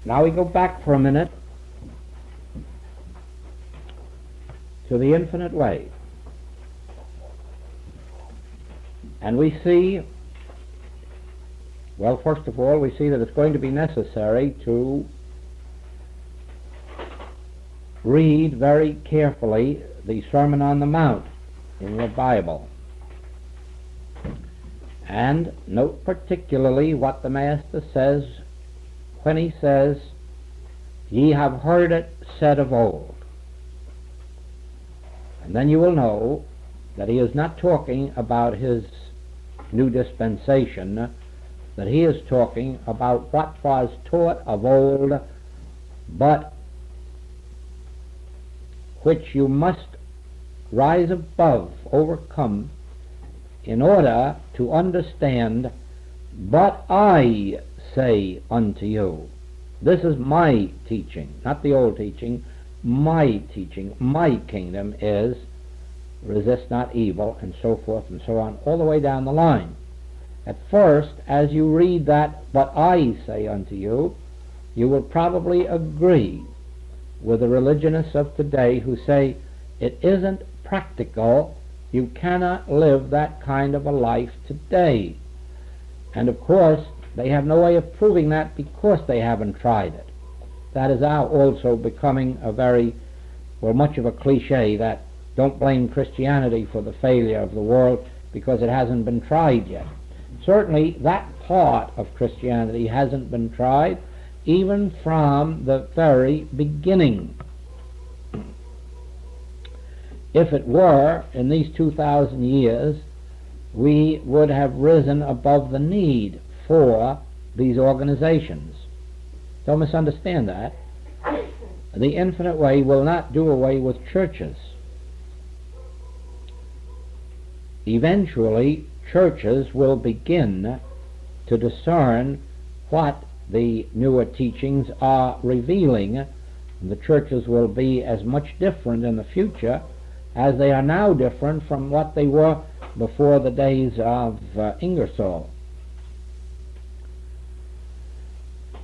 Now we go back for a minute to the infinite way. And we see, well, first of all, we see that it's going to be necessary to read very carefully the Sermon on the Mount in your Bible. And note particularly what the Master says when he says, "Ye have heard it said of old." And then you will know that he is not talking about his new dispensation, that he is talking about what was taught of old, but which you must rise above, overcome, in order to understand, "But I say unto you." This is my teaching, not the old teaching. My teaching, my kingdom is resist not evil, and so forth and so on, all the way down the line. At first, as you read that, "But I say unto you," you will probably agree with the religionists of today who say it isn't practical, you cannot live that kind of a life today. And of course, they have no way of proving that because they haven't tried it. That is now also becoming a very, well, much of a cliche, that don't blame Christianity for the failure of the world because it hasn't been tried yet. Certainly that part of Christianity hasn't been tried, even from the very beginning. If it were, in these 2,000 years, we would have risen above the need for these organizations. Don't misunderstand that. The infinite way will not do away with churches. Eventually, churches will begin to discern what the newer teachings are revealing. The churches will be as much different in the future as they are now different from what they were before the days of Ingersoll.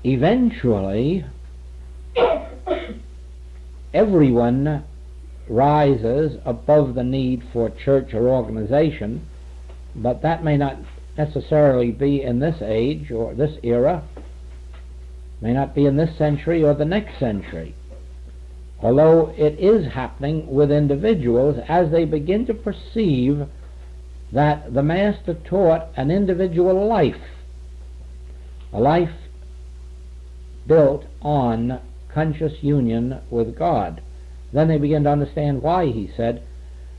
Eventually, everyone rises above the need for church or organization, but that may not necessarily be in this age or this era, may not be in this century or the next century, although it is happening with individuals as they begin to perceive that the Master taught an individual life, a life built on conscious union with God. Then they begin to understand why he said,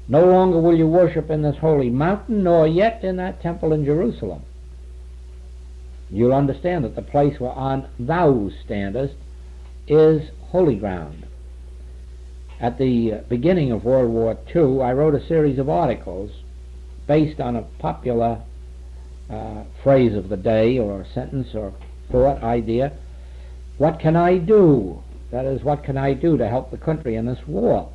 "No longer will you worship in this holy mountain, nor yet in that temple in Jerusalem." You'll understand that the place whereon thou standest is holy ground. At the beginning of World War II, I wrote a series of articles based on a popular phrase of the day, or sentence, or thought, idea. What can I do? That is, what can I do to help the country in this war?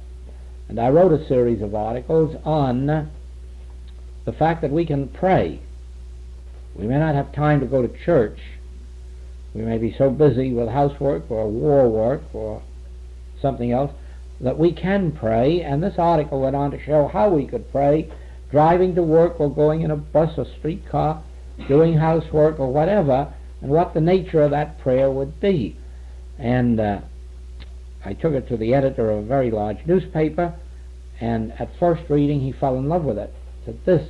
And I wrote a series of articles on the fact that we can pray. We may not have time to go to church. We may be so busy with housework or war work or something else that we can pray, and this article went on to show how we could pray driving to work or going in a bus or streetcar, doing housework or whatever, and what the nature of that prayer would be. And I took it to the editor of a very large newspaper, and at first reading he fell in love with it. He said, "This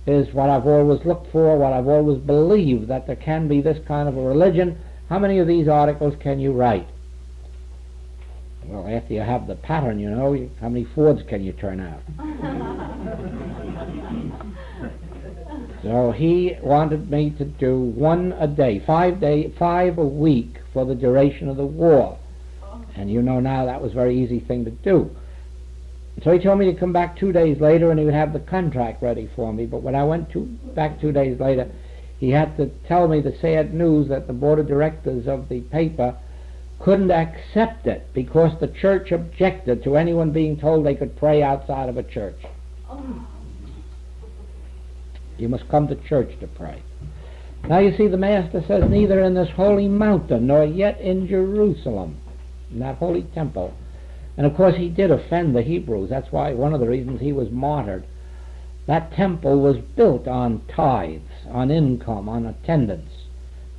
is what I've always looked for, what I've always believed, that there can be this kind of a religion. How many of these articles can you write?" Well, after you have the pattern, you know, how many Fords can you turn out? So he wanted me to do one a day, 5 a week for the duration of the war. And you know now that was a very easy thing to do. So he told me to come back 2 days later and he would have the contract ready for me. But when I went back 2 days later, he had to tell me the sad news that the board of directors of the paper couldn't accept it because the church objected to anyone being told they could pray outside of a church. You must come to church to pray. Now you see, the Master says, neither in this holy mountain nor yet in Jerusalem, in that holy temple. And of course he did offend the Hebrews. That's why one of the reasons he was martyred. That temple was built on tithes, on income, on attendance.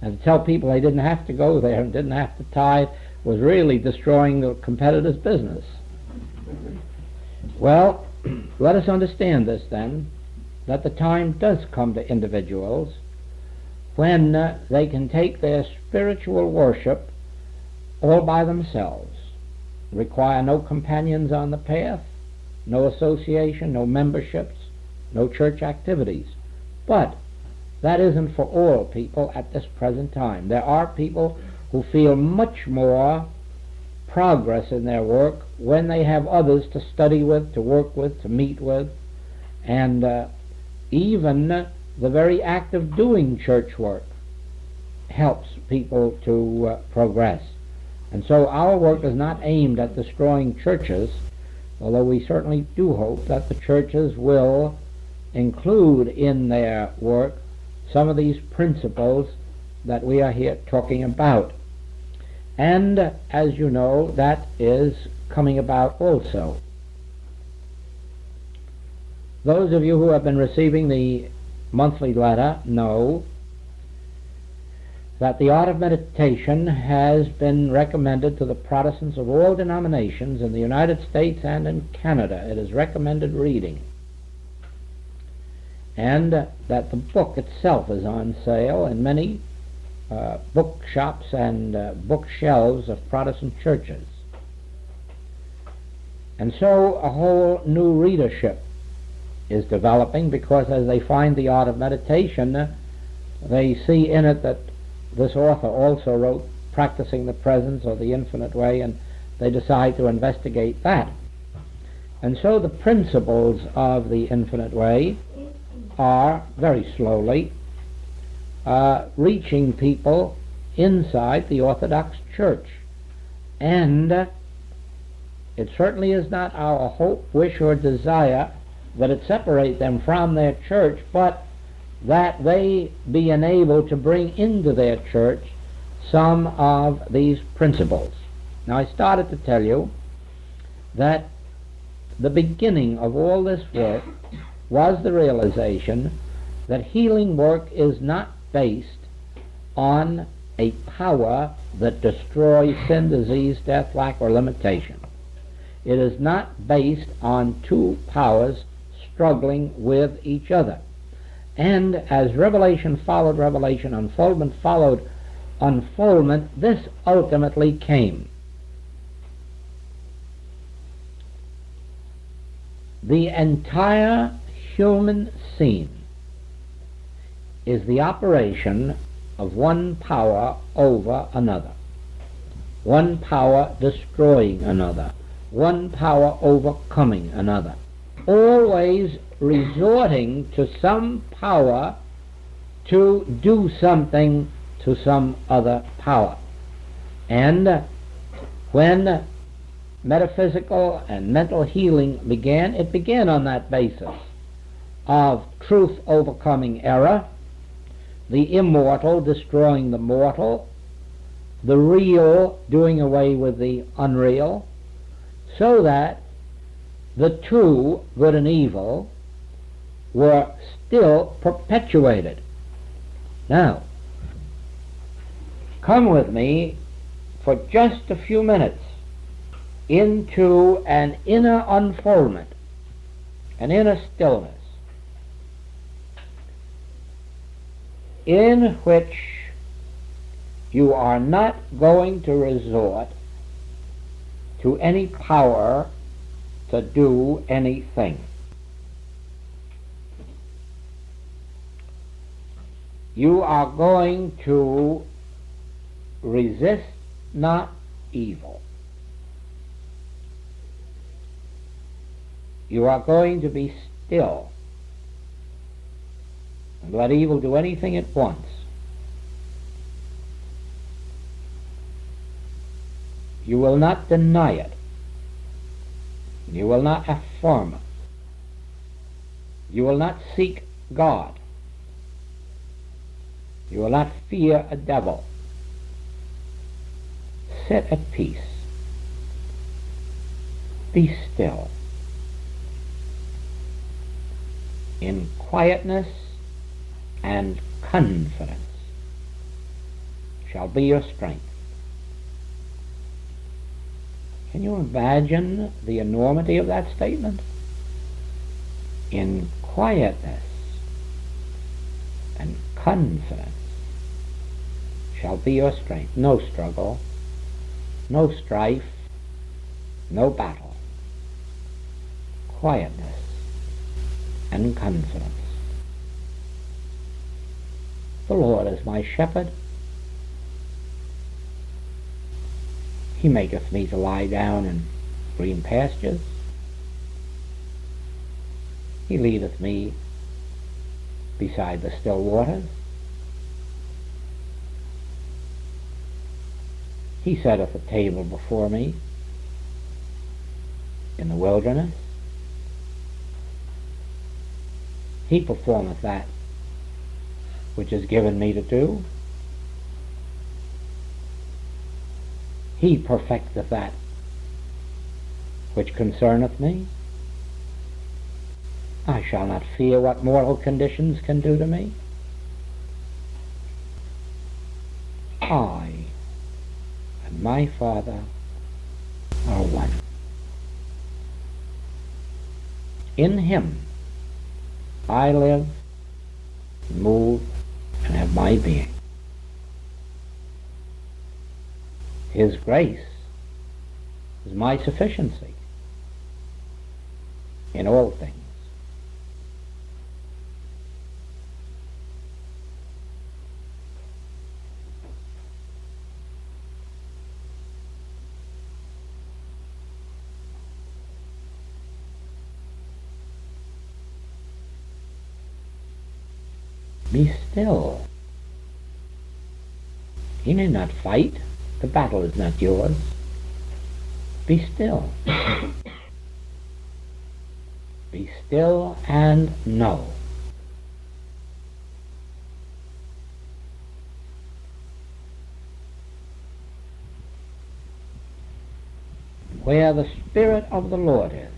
And to tell people they didn't have to go there and didn't have to tithe was really destroying the competitor's business. Well, let us understand this then, that the time does come to individuals when they can take their spiritual worship all by themselves, require no companions on the path, no association, no memberships, no church activities. But that isn't for all people at this present time. There are people who feel much more progress in their work when they have others to study with, to work with, to meet with, and even the very act of doing church work helps people to progress. And so our work is not aimed at destroying churches, although we certainly do hope that the churches will include in their work some of these principles that we are here talking about. And as you know, that is coming about also. Those of you who have been receiving the monthly letter know that the art of meditation has been recommended to the Protestants of all denominations in the United States and in Canada. It is recommended reading. And that the book itself is on sale in many bookshops and bookshelves of Protestant churches. And so a whole new readership is developing, because as they find the art of meditation, they see in it that this author also wrote Practicing the Presence or the Infinite Way, and they decide to investigate that. And so the principles of the Infinite Way are very slowly reaching people inside the Orthodox Church. And it certainly is not our hope, wish, or desire that it separate them from their church, but that they be enabled to bring into their church some of these principles. Now, I started to tell you that the beginning of all this work was the realization that healing work is not based on a power that destroys sin, disease, death, lack, or limitation. It is not based on two powers struggling with each other. And as revelation followed revelation, unfoldment followed unfoldment, this ultimately came. The entire human scene is the operation of one power over another, one power destroying another, one power overcoming another, always resorting to some power to do something to some other power. And when metaphysical and mental healing began, it began on that basis of truth overcoming error, the immortal destroying the mortal, the real doing away with the unreal, so that the two, good and evil, were still perpetuated. Now, come with me for just a few minutes into an inner unfoldment, an inner stillness, in which you are not going to resort to any power to do anything. You are going to resist not evil. You are going to be still and let evil do anything it wants. You will not deny it. You will not affirm it. You will not seek God. You will not fear a devil. Sit at peace. Be still. In quietness and confidence shall be your strength. Can you imagine the enormity of that statement? In quietness and confidence shall be your strength. No struggle, no strife, no battle. Quietness and confidence. The Lord is my shepherd. He maketh me to lie down in green pastures. He leadeth me beside the still waters. He setteth a table before me in the wilderness. He performeth that which is given me to do. He perfecteth that which concerneth me. I shall not fear what mortal conditions can do to me. I and my Father are one. In Him I live, move, and have my being. His grace is my sufficiency in all things. Be still. You need not fight. The battle is not yours. Be still. Be still and know. Where the Spirit of the Lord is,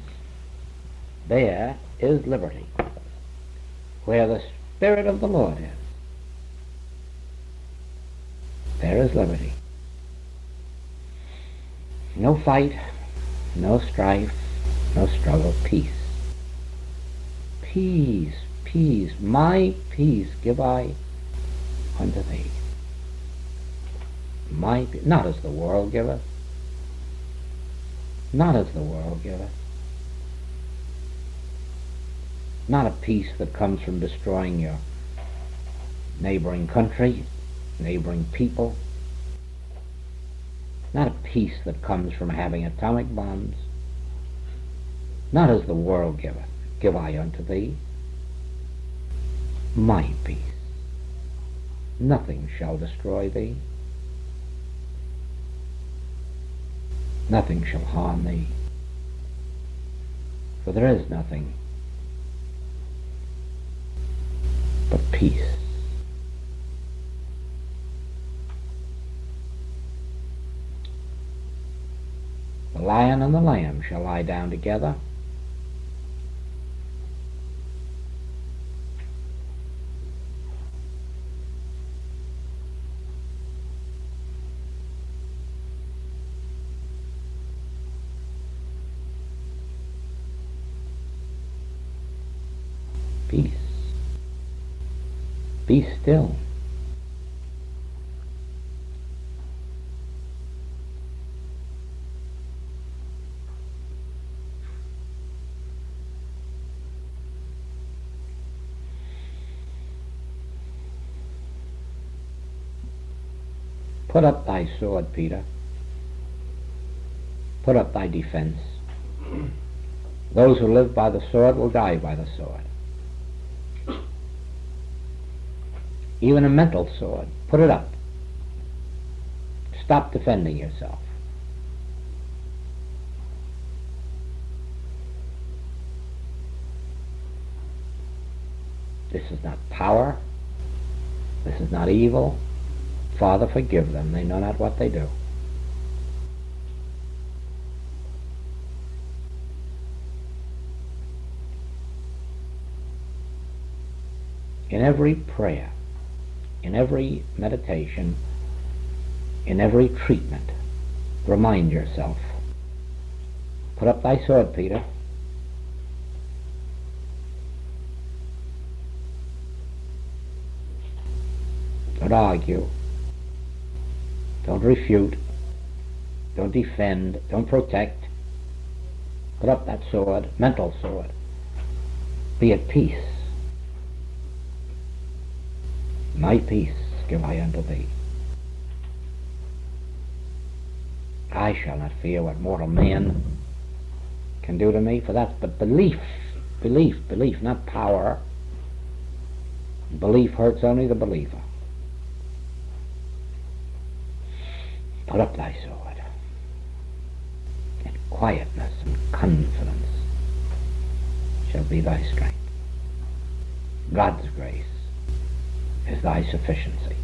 there is liberty. Where the Spirit of the Lord is, there is liberty. No fight, no strife, no struggle. Peace. Peace, peace. My peace give I unto thee. My peace, not as the world giveth. Not as the world giveth. Not a peace that comes from destroying your neighboring country, neighboring people. Not a peace that comes from having atomic bombs. Not as the world giveth, give I unto thee. My peace. Nothing shall destroy thee. Nothing shall harm thee. For there is nothing but peace. The lion and the lamb shall lie down together. Peace. Be still. Put up thy sword, Peter. Put up thy defense. Those who live by the sword will die by the sword. Even a mental sword, put it up. Stop defending yourself. This is not power. This is not evil. Father, forgive them. They know not what they do. In every prayer, in every meditation, in every treatment, remind yourself. Put up thy sword, Peter. Don't argue. Don't refute. Don't defend. Don't protect. Put up that sword, mental sword. Be at peace. My peace give I unto thee. I shall not fear what mortal man can do to me, for that's but belief, belief, not power. Belief hurts only the believer. Put up thy sword, and quietness and confidence shall be thy strength. God's grace is thy sufficiency.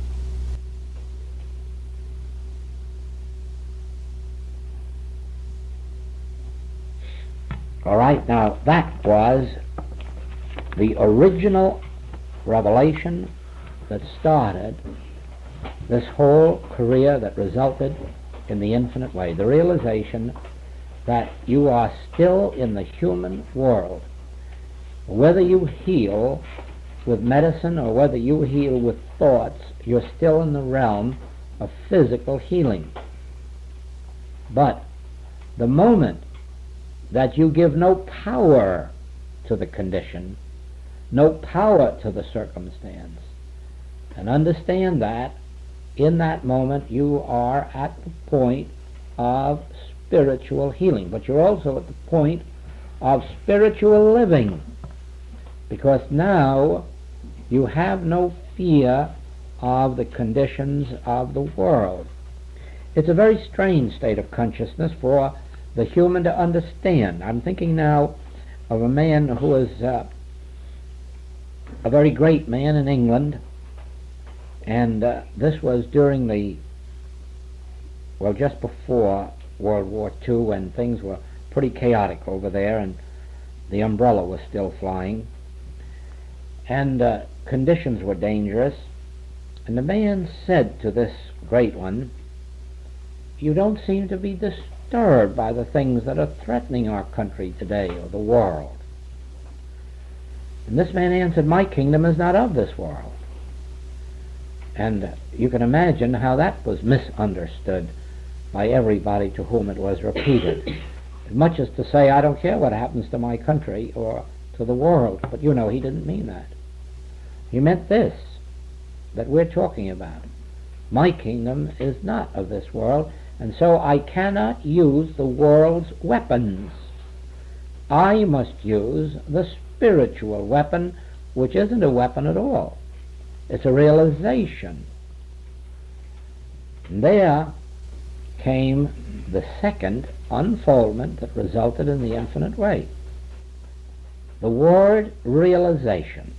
All right, now that was the original revelation that started this whole career that resulted in the infinite way. The realization that you are still in the human world. Whether you heal with medicine or whether you heal with thoughts, you're still in the realm of physical healing. But the moment that you give no power to the condition, no power to the circumstance, and understand that in that moment you are at the point of spiritual healing, but you're also at the point of spiritual living, because now you have no fear of the conditions of the world. It's a very strange state of consciousness for the human to understand. I'm thinking now of a man who was a very great man in England, and this was during just before World War II, when things were pretty chaotic over there and the umbrella was still flying, and conditions were dangerous. And the man said to this great one, "You don't seem to be disturbed by the things that are threatening our country today or the world." And this man answered, "My kingdom is not of this world." And you can imagine how that was misunderstood by everybody to whom it was repeated. As much as to say, "I don't care what happens to my country or to the world." But you know, he didn't mean that. He meant this, that we're talking about. My kingdom is not of this world, and so I cannot use the world's weapons. I must use the spiritual weapon, which isn't a weapon at all. It's a realization. And there came the second unfoldment that resulted in the infinite way. The word realization.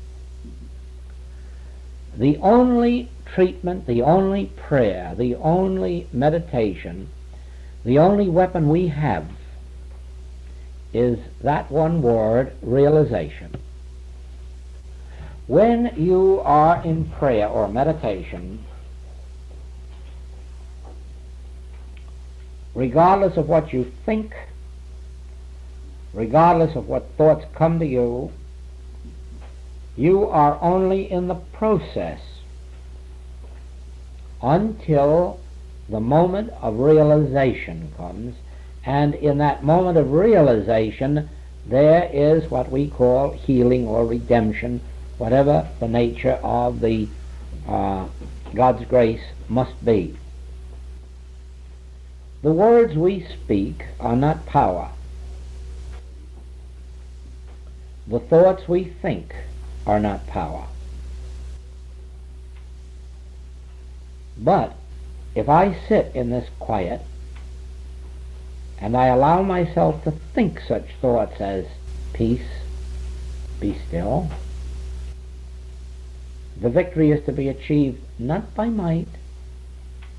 The only treatment, the only prayer, the only meditation, the only weapon we have is that one word, realization. When you are in prayer or meditation, regardless of what you think, regardless of what thoughts come to you, you are only in the process until the moment of realization comes, and in that moment of realization there is what we call healing or redemption, whatever the nature of the God's grace must be. The words we speak are not power. The thoughts we think are not power. But if I sit in this quiet and I allow myself to think such thoughts as peace, be still, The victory is to be achieved not by might,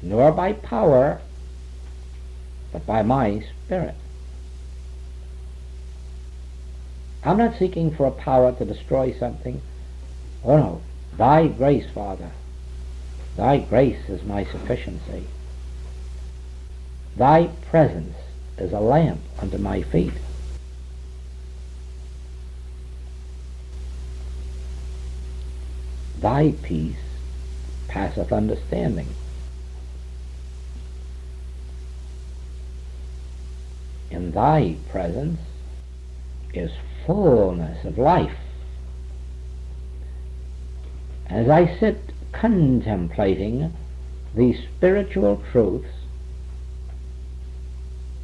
nor by power, but by my Spirit. I'm not seeking for a power to destroy something. Oh no, thy grace, Father, thy grace is my sufficiency. Thy presence is a lamp unto my feet. Thy peace passeth understanding. In thy presence is fullness of life. As I sit contemplating these spiritual truths,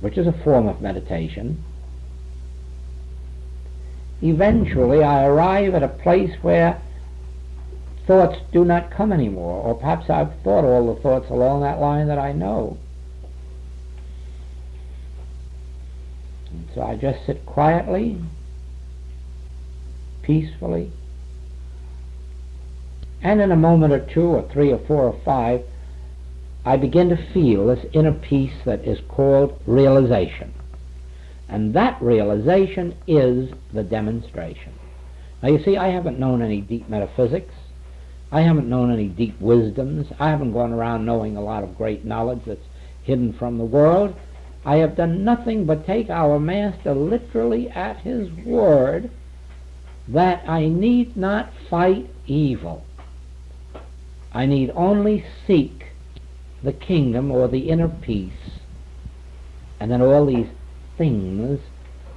which is a form of meditation, eventually I arrive at a place where thoughts do not come anymore, or perhaps I've thought all the thoughts along that line that I know. And so I just sit quietly, peacefully, and in a moment or two or three or four or five, I begin to feel this inner peace that is called realization. And that realization is the demonstration. Now you see, I haven't known any deep metaphysics. I haven't known any deep wisdoms. I haven't gone around knowing a lot of great knowledge that's hidden from the world. I have done nothing but take our Master literally at his word that I need not fight evil. I need only seek the kingdom or the inner peace, and then all these things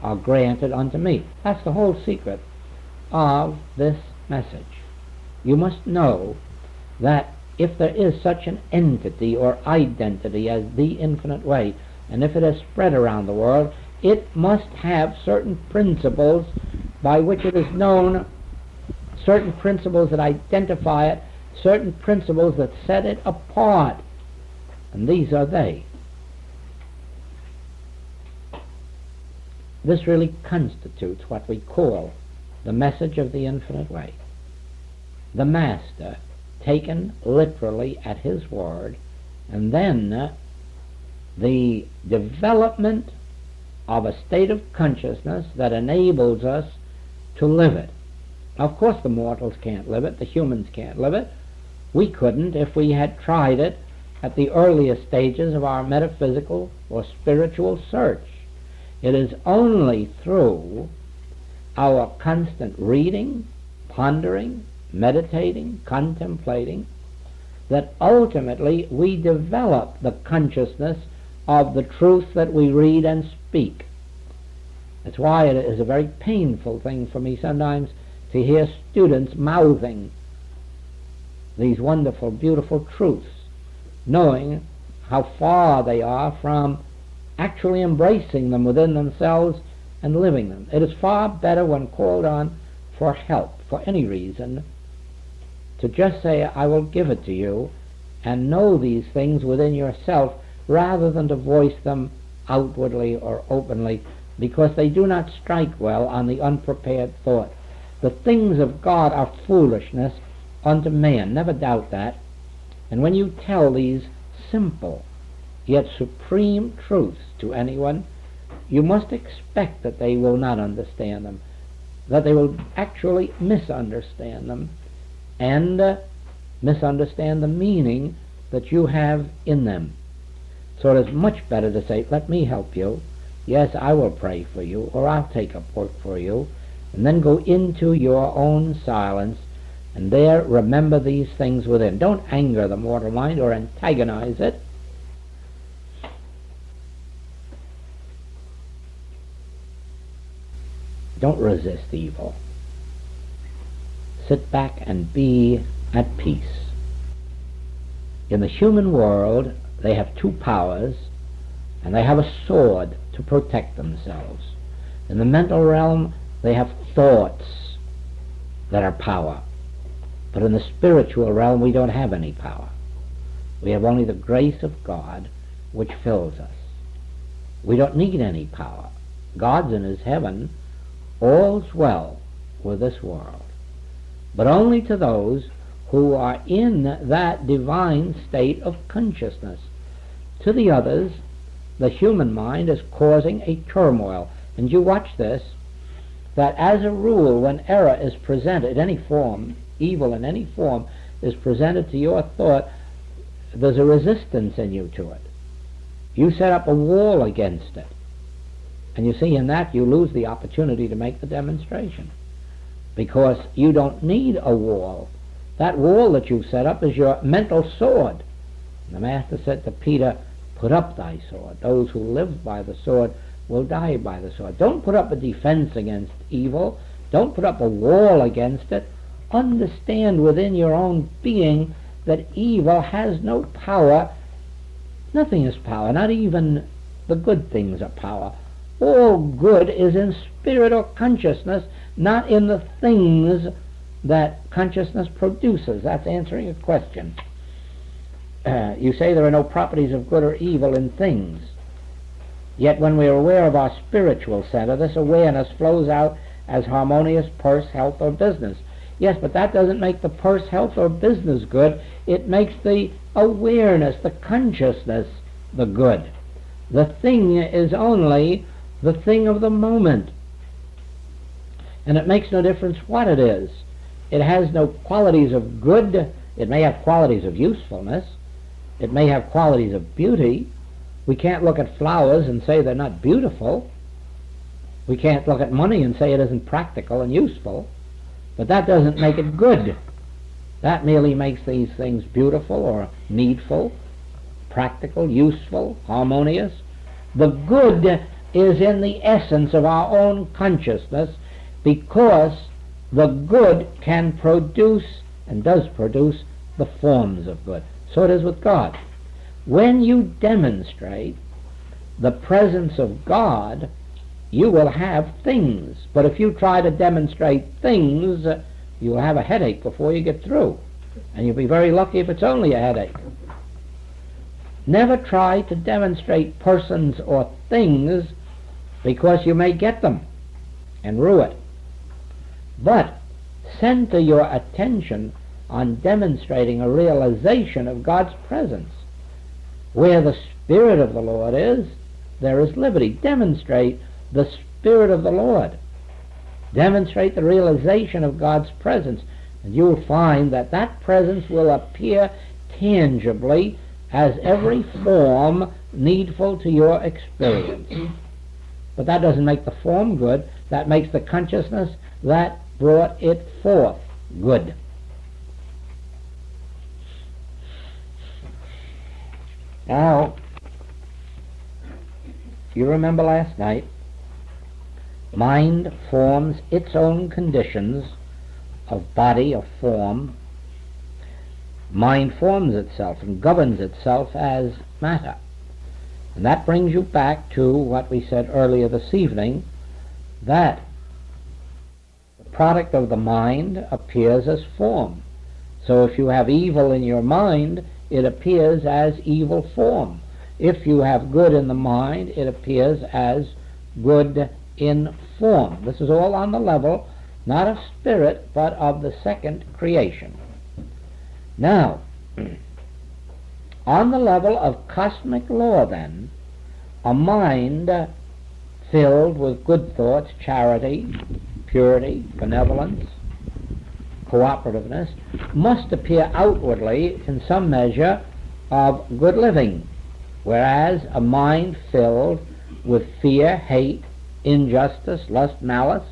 are granted unto me. That's the whole secret of this message. You must know that if there is such an entity or identity as the infinite way, and if it has spread around the world, it must have certain principles by which it is known, certain principles that identify it, certain principles that set it apart. And these are they. This really constitutes what we call the message of the infinite way. The Master taken literally at his word, and then the development of a state of consciousness that enables us to live it. Of course the mortals can't live it, the humans can't live it. We couldn't if we had tried it at the earliest stages of our metaphysical or spiritual search. It is only through our constant reading, pondering, meditating, contemplating, that ultimately we develop the consciousness of the truth that we read and speak. That's why it is a very painful thing for me sometimes to hear students mouthing these wonderful, beautiful truths, knowing how far they are from actually embracing them within themselves and living them. It is far better when called on for help, for any reason, to just say, I will give it to you, and know these things within yourself, rather than to voice them outwardly or openly, because they do not strike well on the unprepared thought. The things of God are foolishness unto man, never doubt that. And when you tell these simple yet supreme truths to anyone, you must expect that they will not understand them, that they will actually misunderstand them, and misunderstand the meaning that you have in them. So it is much better to say, let me help you. Yes, I will pray for you, or I'll take up work for you, and then go into your own silence, and there remember these things within. Don't anger the mortal mind or antagonize it. Don't resist evil. Sit back and be at peace. In the human world, they have two powers, and they have a sword to protect themselves. In the mental realm, they have thoughts that are power. But in the spiritual realm, we don't have any power. We have only the grace of God, which fills us. We don't need any power. God's in his heaven. All's well with this world. But only to those who are in that divine state of consciousness. To the others, the human mind is causing a turmoil. And you watch this, that as a rule, when error is presented, any form, evil in any form, is presented to your thought, there's a resistance in you to it. You set up a wall against it. And you see, in that you lose the opportunity to make the demonstration, because you don't need a wall. That wall that you've set up is your mental sword. And the Master said to Peter, put up thy sword. Those who live by the sword will die by the sword. Don't put up a defense against evil. Don't put up a wall against it. Understand within your own being that evil has no power. Nothing is power, not even the good things are power. All good is in spirit or consciousness, not in the things that consciousness produces. That's answering a question. You say there are no properties of good or evil in things. Yet when we are aware of our spiritual center, this awareness flows out as harmonious purse, health, or business. Yes, but that doesn't make the purse, health, or business good. It makes the awareness, the consciousness, the good. The thing is only the thing of the moment. And it makes no difference what it is. It has no qualities of good. It may have qualities of usefulness. It may have qualities of beauty. We can't look at flowers and say they're not beautiful. We can't look at money and say it isn't practical and useful. But that doesn't make it good. That merely makes these things beautiful or needful, practical, useful, harmonious. The good is in the essence of our own consciousness, because the good can produce and does produce the forms of good. So it is with God. When you demonstrate the presence of God, you will have things. But if you try to demonstrate things, you'll have a headache before you get through. And you'll be very lucky if it's only a headache. Never try to demonstrate persons or things, because you may get them and rue it. But center your attention on demonstrating a realization of God's presence. Where the Spirit of the Lord is, there is liberty. Demonstrate the Spirit of the Lord. Demonstrate the realization of God's presence, and you'll find that that presence will appear tangibly as every form needful to your experience. But that doesn't make the form good. That makes the consciousness that brought it forth good. Now, you remember last night, mind forms its own conditions of body, of form. Mind forms itself and governs itself as matter. And that brings you back to what we said earlier this evening, that the product of the mind appears as form. So if you have evil in your mind, it appears as evil form. If you have good in the mind, it appears as good in form. This is all on the level, not of spirit, but of the second creation. Now, on the level of cosmic law, then, a mind filled with good thoughts, charity, purity, benevolence, cooperativeness, must appear outwardly in some measure of good living, whereas a mind filled with fear, hate, injustice, lust, malice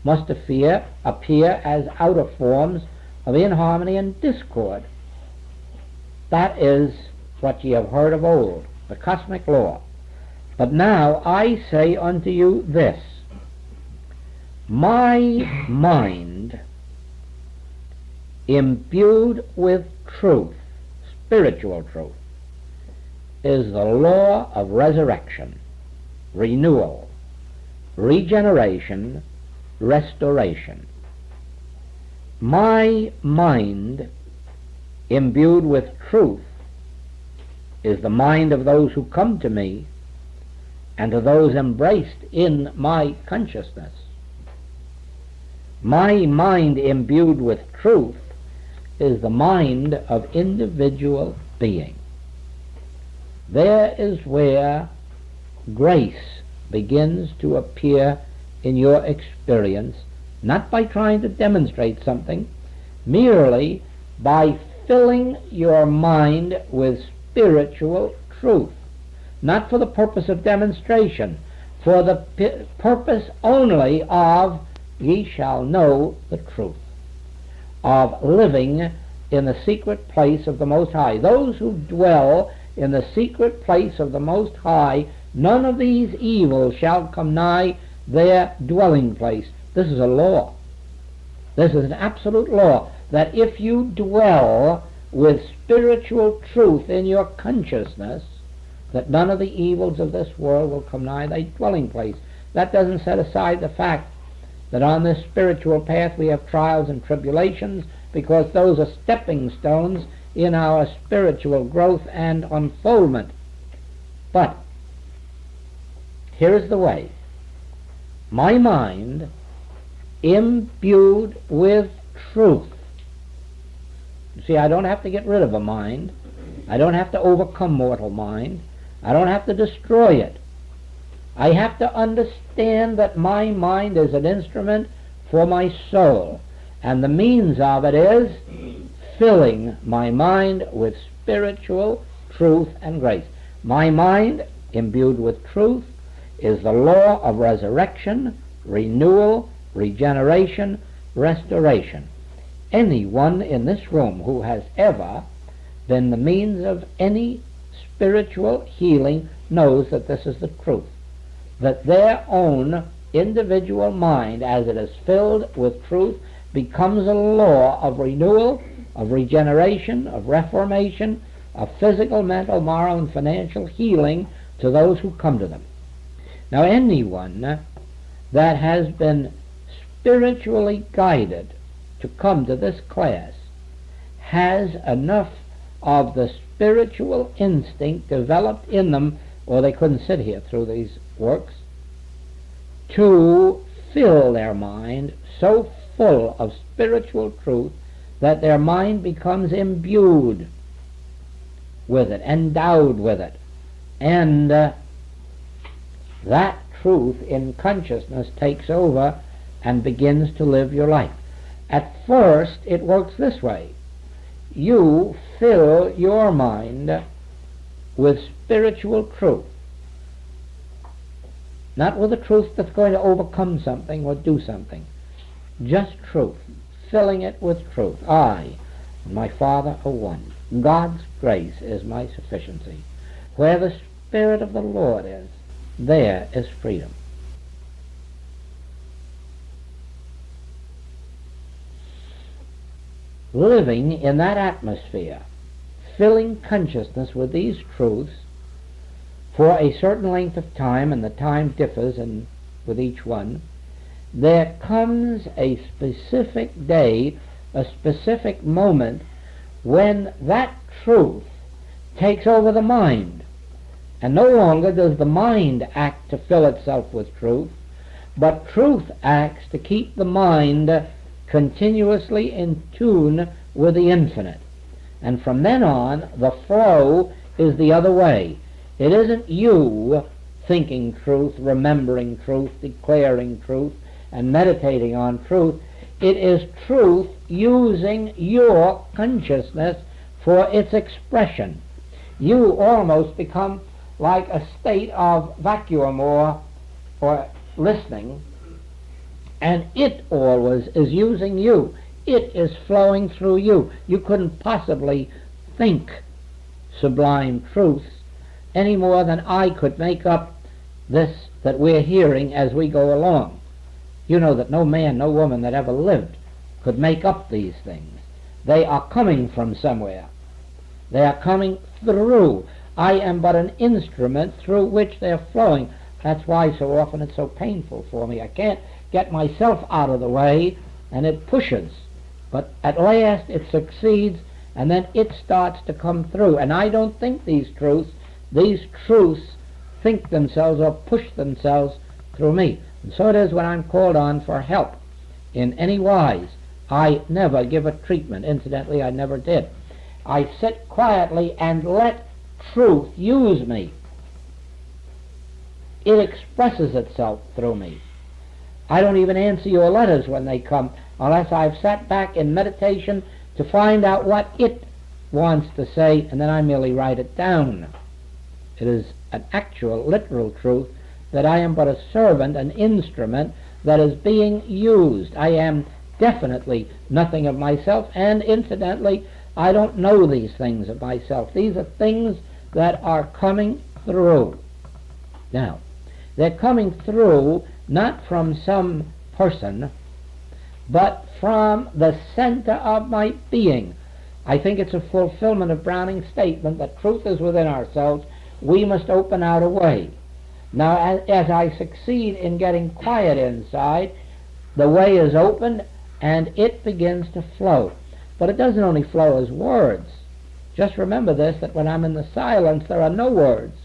must appear as outer forms of inharmony and discord. That is what ye have heard of old, the cosmic law. But now I say unto you this: my mind, imbued with truth, spiritual truth, is the law of resurrection, renewal, regeneration, restoration. My mind, imbued with truth, is the mind of those who come to me and to those embraced in my consciousness. My mind imbued with truth is the mind of individual being. There is where grace begins to appear in your experience, not by trying to demonstrate something, merely by filling your mind with spiritual truth, not for the purpose of demonstration, for the purpose only of ye shall know the truth, of living in the secret place of the Most High. Those who dwell in the secret place of the Most High, none of these evils shall come nigh their dwelling place. This is a law. This is an absolute law, that if you dwell with spiritual truth in your consciousness, that none of the evils of this world will come nigh thy dwelling place. That doesn't set aside the fact that on this spiritual path we have trials and tribulations, because those are stepping stones in our spiritual growth and unfoldment. But here is the way. My mind, imbued with truth. You see, I don't have to get rid of a mind. I don't have to overcome mortal mind. I don't have to destroy it. I have to understand that my mind is an instrument for my soul, and the means of it is filling my mind with spiritual truth and grace. My mind, imbued with truth, is the law of resurrection, renewal, regeneration, restoration. Anyone in this room who has ever been the means of any spiritual healing knows that this is the truth, that their own individual mind, as it is filled with truth, becomes a law of renewal, of regeneration, of reformation, of physical, mental, moral, and financial healing to those who come to them. Now, anyone that has been spiritually guided to come to this class has enough of the spiritual instinct developed in them, or they couldn't sit here through these works, to fill their mind so full of spiritual truth that their mind becomes imbued with it, endowed with it, and that truth in consciousness takes over and begins to live your life. At first it works this way. You fill your mind with spiritual truth, not with a truth that's going to overcome something or do something, just truth, filling it with truth. I and my Father are one. God's grace is my sufficiency. Where the Spirit of the Lord is, there is freedom. Living in that atmosphere, filling consciousness with these truths for a certain length of time, and the time differs with each one, there comes a specific day, a specific moment, when that truth takes over the mind. And no longer does the mind act to fill itself with truth, but truth acts to keep the mind continuously in tune with the infinite. And from then on, the flow is the other way. It isn't you thinking truth, remembering truth, declaring truth, and meditating on truth. It is truth using your consciousness for its expression. You almost become like a state of vacuum or listening, and it always is using you. It is flowing through you. You couldn't possibly think sublime truths any more than I could make up this that we're hearing as we go along. You know that no man, no woman that ever lived could make up these things. They are coming from somewhere. They are coming through. I am but an instrument through which they're flowing. That's why so often it's so painful for me. I can't get myself out of the way, and it pushes. But at last it succeeds, and then it starts to come through. And I don't think these truths think themselves or push themselves through me. And so it is when I'm called on for help in any wise I never give a treatment. Incidentally, I never did. I sit quietly and let truth use me. It expresses itself through me. I don't even answer your letters when they come unless I've sat back in meditation to find out what it wants to say, and then I merely write it down. It is an actual, literal truth that I am but a servant, an instrument that is being used. I am definitely nothing of myself, and incidentally, I don't know these things of myself. These are things that are coming through. Now, they're coming through not from some person, but from the center of my being. I think it's a fulfillment of Browning's statement that truth is within ourselves. We must open out a way. Now, as I succeed in getting quiet inside, the way is opened and it begins to flow. But it doesn't only flow as words. Just remember this, that when I'm in the silence, there are no words,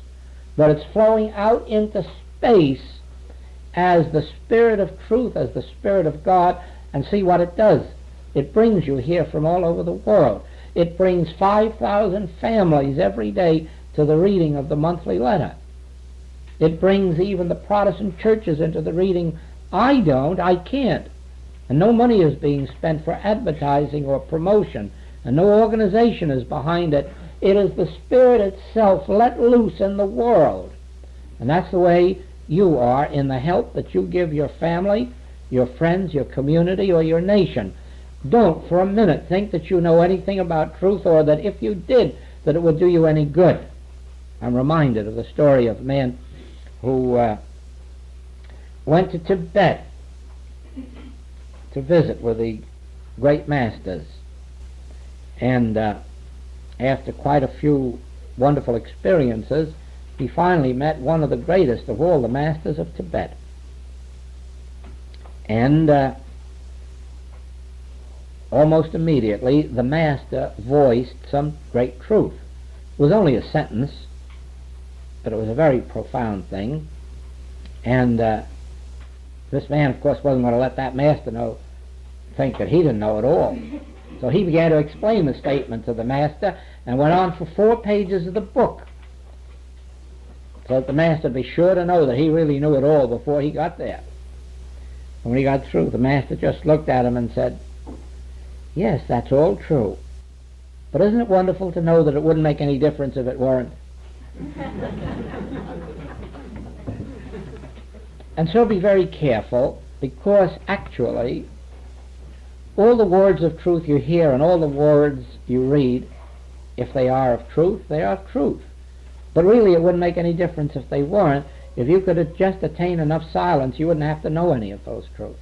but it's flowing out into space as the Spirit of truth, as the Spirit of God, and see what it does. It brings you here from all over the world. It brings 5,000 families every day to the reading of the monthly letter. It brings even the Protestant churches into the reading. I can't. And no money is being spent for advertising or promotion, and no organization is behind it. It is the Spirit itself let loose in the world. And that's the way you are in the help that you give your family, your friends, your community, or your nation. Don't for a minute think that you know anything about truth, or that if you did, that it would do you any good. I'm reminded of the story of a man who went to Tibet to visit with the great masters. And after quite a few wonderful experiences, he finally met one of the greatest of all the masters of Tibet. And almost immediately the master voiced some great truth. It was only a sentence, but it was a very profound thing. And this man, of course, wasn't going to let that master think that he didn't know it all. So he began to explain the statement to the master and went on for 4 pages of the book, so that the master would be sure to know that he really knew it all before he got there. And when he got through, the master just looked at him and said, "Yes, that's all true. But isn't it wonderful to know that it wouldn't make any difference if it weren't?" And so be very careful, because actually all the words of truth you hear and all the words you read, if they are of truth, they are of truth. But really it wouldn't make any difference if they weren't. If you could just attain enough silence, you wouldn't have to know any of those truths.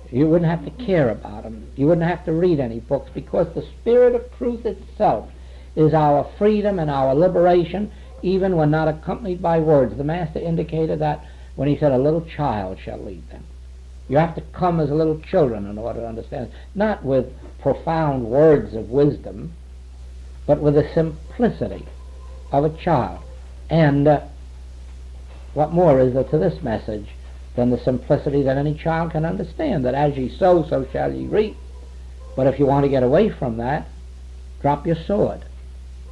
You wouldn't have to care about them. You wouldn't have to read any books, because the Spirit of truth itself is our freedom and our liberation, even when not accompanied by words. The Master indicated that when he said, "A little child shall lead them." You have to come as little children in order to understand, not with profound words of wisdom, but with the simplicity of a child. And what more is there to this message than the simplicity that any child can understand, that as ye sow, so shall ye reap. But if you want to get away from that, drop your sword,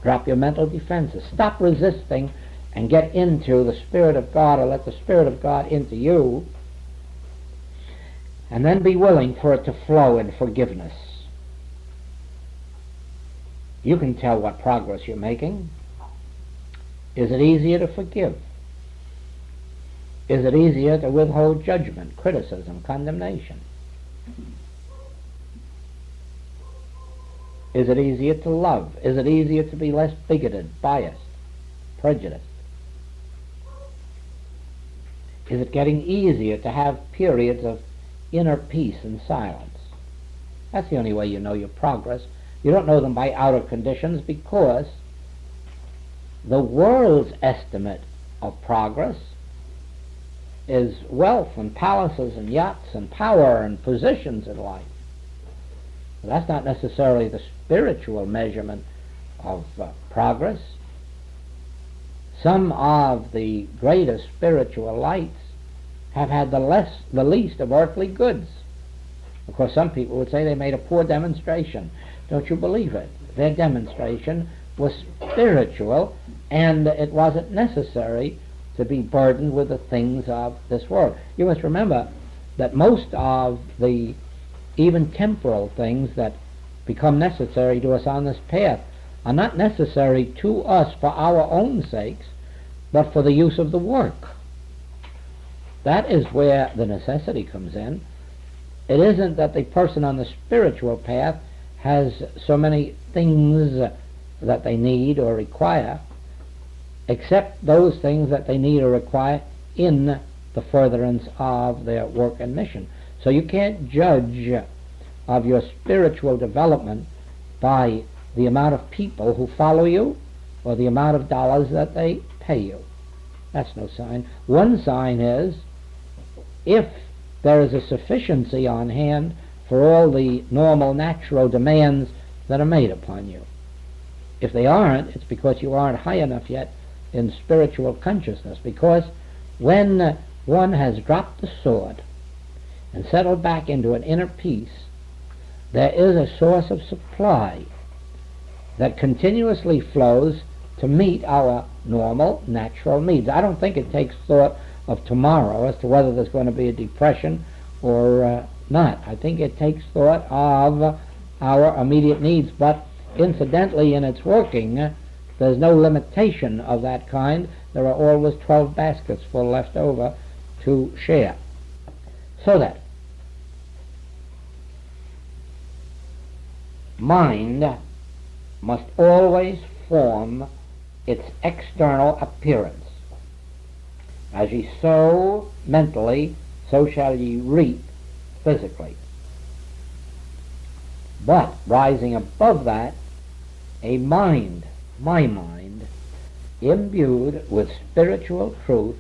drop your mental defenses, stop resisting and get into the Spirit of God, or let the Spirit of God into you, and then be willing for it to flow in forgiveness. You can tell what progress you're making. Is it easier to forgive? Is it easier to withhold judgment, criticism, condemnation? Is it easier to love? Is it easier to be less bigoted, biased, prejudiced? Is it getting easier to have periods of inner peace and silence? That's the only way you know your progress. You don't know them by outer conditions, because the world's estimate of progress is wealth and palaces and yachts and power and positions in life. But that's not necessarily the spiritual measurement of progress. Some of the greatest spiritual lights have had the least of earthly goods. Of course, some people would say they made a poor demonstration. Don't you believe it? Their demonstration was spiritual, and it wasn't necessary to be burdened with the things of this world. You must remember that most of the even temporal things that become necessary to us on this path are not necessary to us for our own sakes, but for the use of the work. That is where the necessity comes in. It isn't that the person on the spiritual path has so many things that they need or require, except those things that they need or require in the furtherance of their work and mission. So you can't judge of your spiritual development by the amount of people who follow you or the amount of dollars that they pay you. That's no sign. One sign is if there is a sufficiency on hand for all the normal, natural demands that are made upon you. If they aren't, it's because you aren't high enough yet in spiritual consciousness, because when one has dropped the sword and settled back into an inner peace, there is a source of supply that continuously flows to meet our normal, natural needs. I don't think it takes thought of tomorrow as to whether there's going to be a depression or not. I think it takes thought of our immediate needs, but incidentally in its working, there's no limitation of that kind. There are always 12 baskets full left over to share. So that mind must always form its external appearance. As ye sow mentally, so shall ye reap physically. But rising above that, a mind, my mind, imbued with spiritual truth,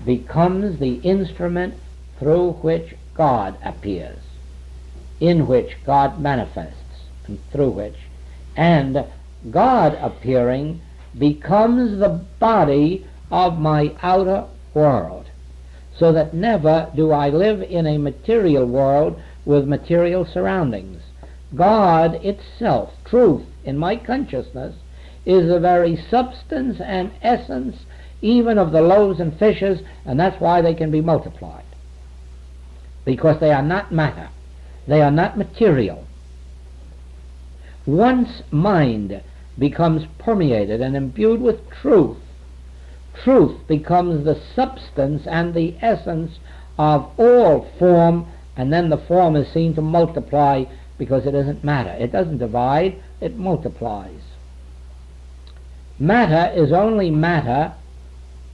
becomes the instrument through which God appears, in which God manifests, and through which, and God appearing becomes the body of my outer world, so that never do I live in a material world with material surroundings. God itself, truth in my consciousness, is the very substance and essence even of the loaves and fishes, and that's why they can be multiplied, because they are not matter, they are not material. Once mind becomes permeated and imbued with truth, truth becomes the substance and the essence of all form, and then the form is seen to multiply because it isn't matter. It doesn't divide, it multiplies. Matter is only matter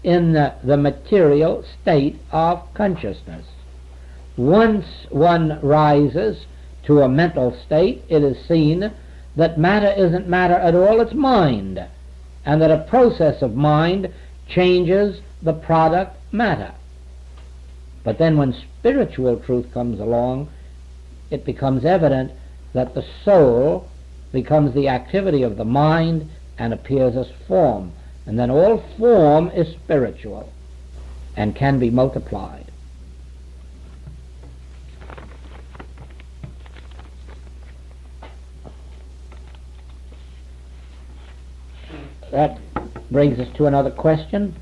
in the material state of consciousness. Once one rises to a mental state, it is seen that matter isn't matter at all, it's mind, and that a process of mind changes the product matter. But then when spiritual truth comes along, it becomes evident that the soul becomes the activity of the mind and appears as form, and then all form is spiritual and can be multiplied. That brings us to another question.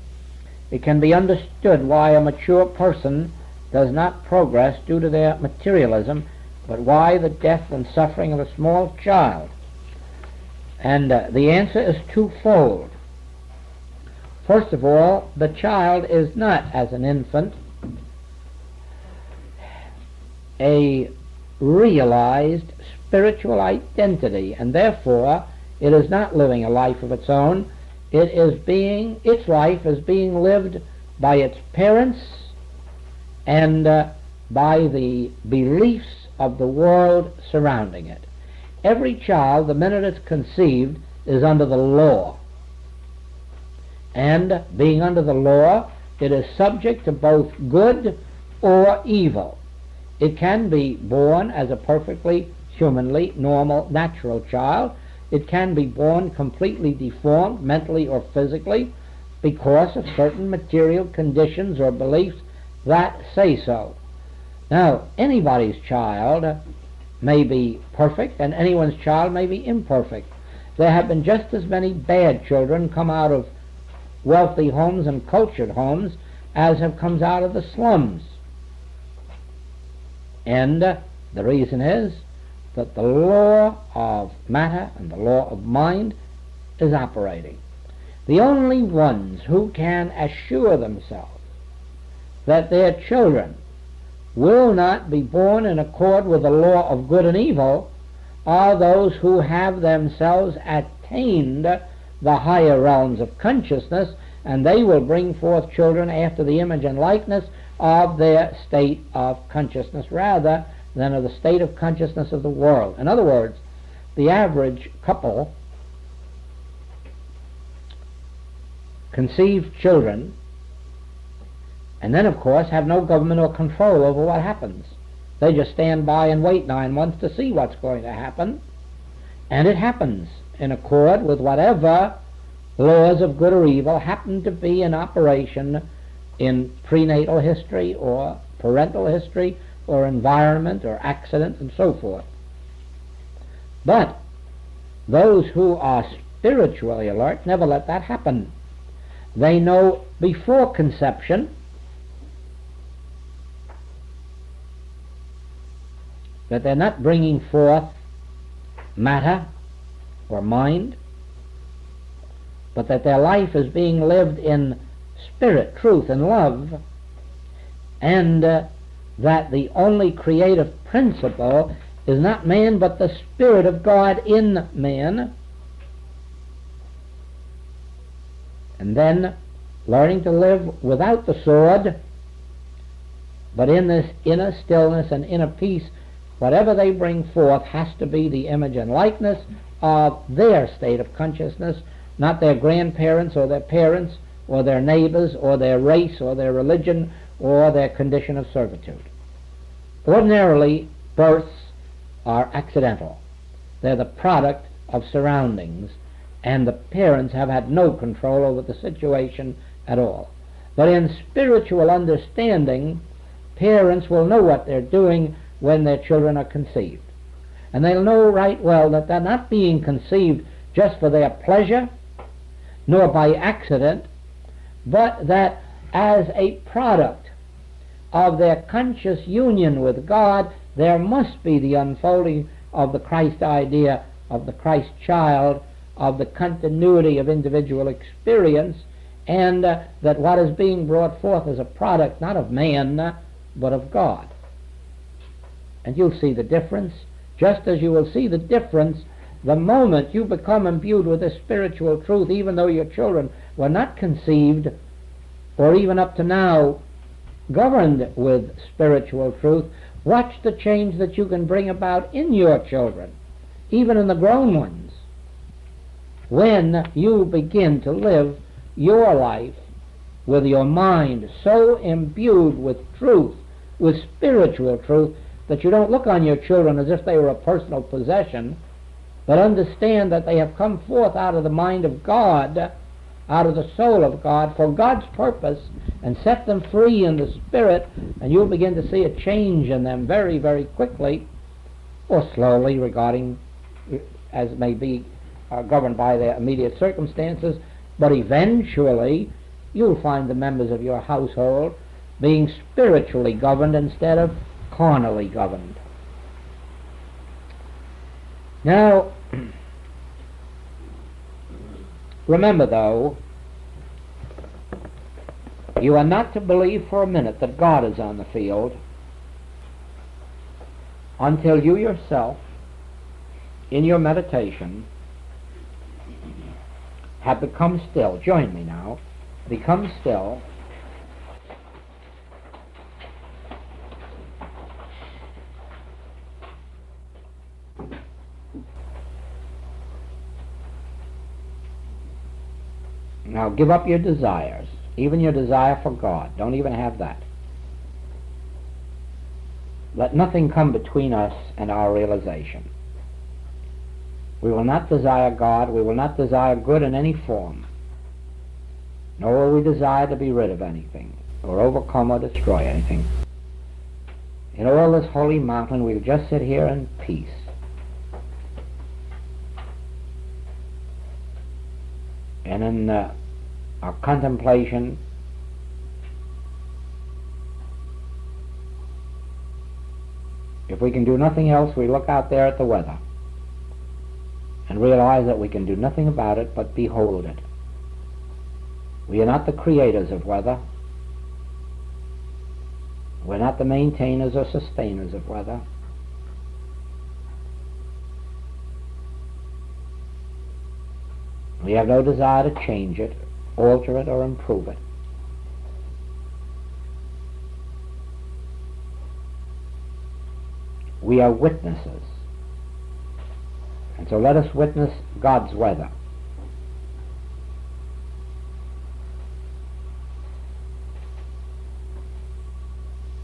It can be understood why a mature person does not progress due to their materialism, but why the death and suffering of a small child? And the answer is twofold. First of all, the child is not, as an infant, a realized spiritual identity, and therefore it is not living a life of its own. Its life is being lived by its parents and by the beliefs of the world surrounding it. Every child, the minute it's conceived, is under the law. And being under the law, it is subject to both good or evil. It can be born as a perfectly humanly, normal, natural child. It can be born completely deformed, mentally or physically, because of certain material conditions or beliefs that say so. Now, anybody's child may be perfect, and anyone's child may be imperfect. There have been just as many bad children come out of wealthy homes and cultured homes as have come out of the slums. And the reason is that the law of matter and the law of mind is operating. The only ones who can assure themselves that their children will not be born in accord with the law of good and evil are those who have themselves attained the higher realms of consciousness, and they will bring forth children after the image and likeness of their state of consciousness rather than of the state of consciousness of the world. In other words, the average couple conceive children and then, of course, have no government or control over what happens. They just stand by and wait 9 months to see what's going to happen, and it happens in accord with whatever laws of good or evil happen to be in operation in prenatal history or parental history or environment or accident and so forth. But those who are spiritually alert never let that happen. They know before conception that they're not bringing forth matter or mind, but that their life is being lived in spirit, truth, and love, and that the only creative principle is not man but the Spirit of God in man. And then learning to live without the sword, but in this inner stillness and inner peace, whatever they bring forth has to be the image and likeness of their state of consciousness, not their grandparents or their parents or their neighbors or their race or their religion or their condition of servitude. Ordinarily, births are accidental. They're the product of surroundings, and the parents have had no control over the situation at all. But in spiritual understanding, parents will know what they're doing when their children are conceived. And they'll know right well that they're not being conceived just for their pleasure, nor by accident, but that as a product of their conscious union with God, there must be the unfolding of the Christ idea, of the Christ child, of the continuity of individual experience, and that what is being brought forth is a product not of man, but of God. And you'll see the difference, just as you will see the difference the moment you become imbued with this spiritual truth, even though your children were not conceived or even up to now governed with spiritual truth. Watch the change that you can bring about in your children, even in the grown ones, when you begin to live your life with your mind so imbued with truth, with spiritual truth, that you don't look on your children as if they were a personal possession, but understand that they have come forth out of the mind of God, out of the soul of God, for God's purpose, and set them free in the Spirit, and you'll begin to see a change in them very, very quickly, or slowly, regarding as may be governed by their immediate circumstances, but eventually you'll find the members of your household being spiritually governed instead of carnally governed. Now, remember though, you are not to believe for a minute that God is on the field until you yourself, in your meditation, have become still. Join me now. Become still. Now give up your desires, even your desire for God. Don't even have that. Let nothing come between us and our realization. We will not desire God, we will not desire good in any form, nor will we desire to be rid of anything, or overcome or destroy anything. in all this holy mountain, we'll just sit here in peace. And in our contemplation, if we can do nothing else, we look out there at the weather and realize that we can do nothing about it but behold it. We are not the creators of weather. We're not the maintainers or sustainers of weather. We have no desire to change it, alter it, or improve it. We are witnesses. And so let us witness God's weather.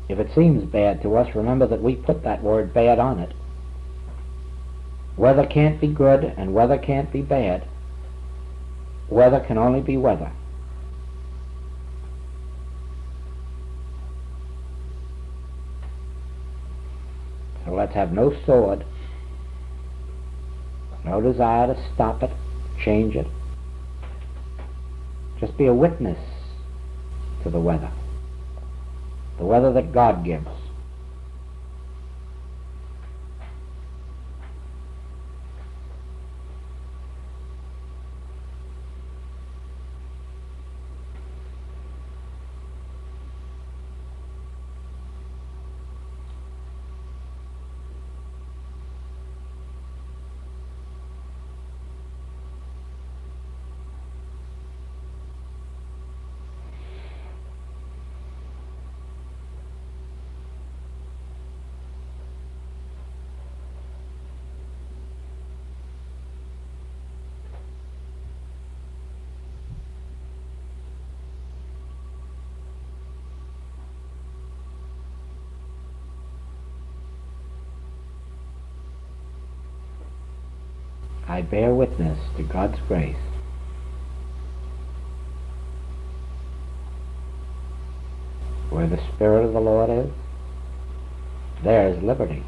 If it seems bad to us, remember that we put that word bad on it. Weather can't be good and weather can't be bad. Weather can only be weather. So let's have no sword, no desire to stop it, change it. Just be a witness to the weather that God gives. I bear witness to God's grace. Where the Spirit of the Lord is, there is liberty.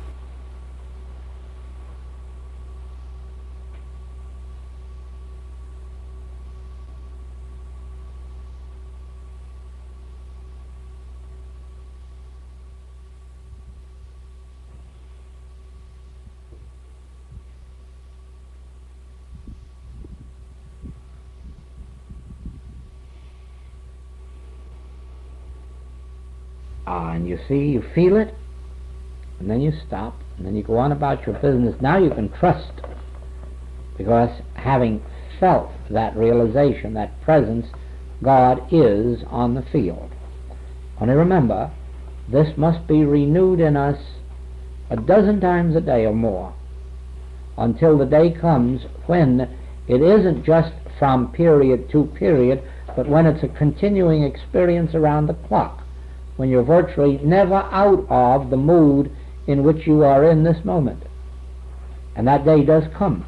And you see, you feel it, and then you stop, and then you go on about your business. Now you can trust, because having felt that realization, that presence, God is on the field. Only remember, this must be renewed in us a dozen times a day or more, until the day comes when it isn't just from period to period, but when it's a continuing experience around the clock, when you're virtually never out of the mood in which you are in this moment. And that day does come.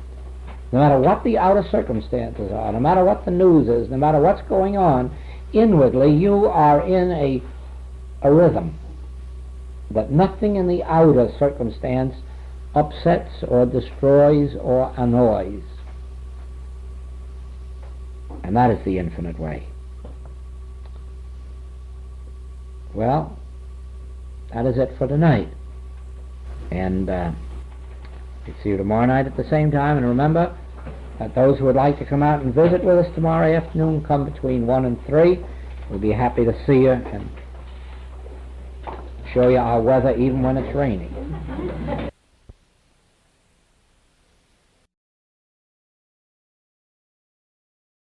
No matter what the outer circumstances are, no matter what the news is, no matter what's going on, inwardly you are in a rhythm that nothing in the outer circumstance upsets or destroys or annoys. And that is the infinite way. Well, that is it for tonight. And we'll see you tomorrow night at the same time. And remember that those who would like to come out and visit with us tomorrow afternoon, come between 1 and 3. We'll be happy to see you and show you our weather even when it's raining.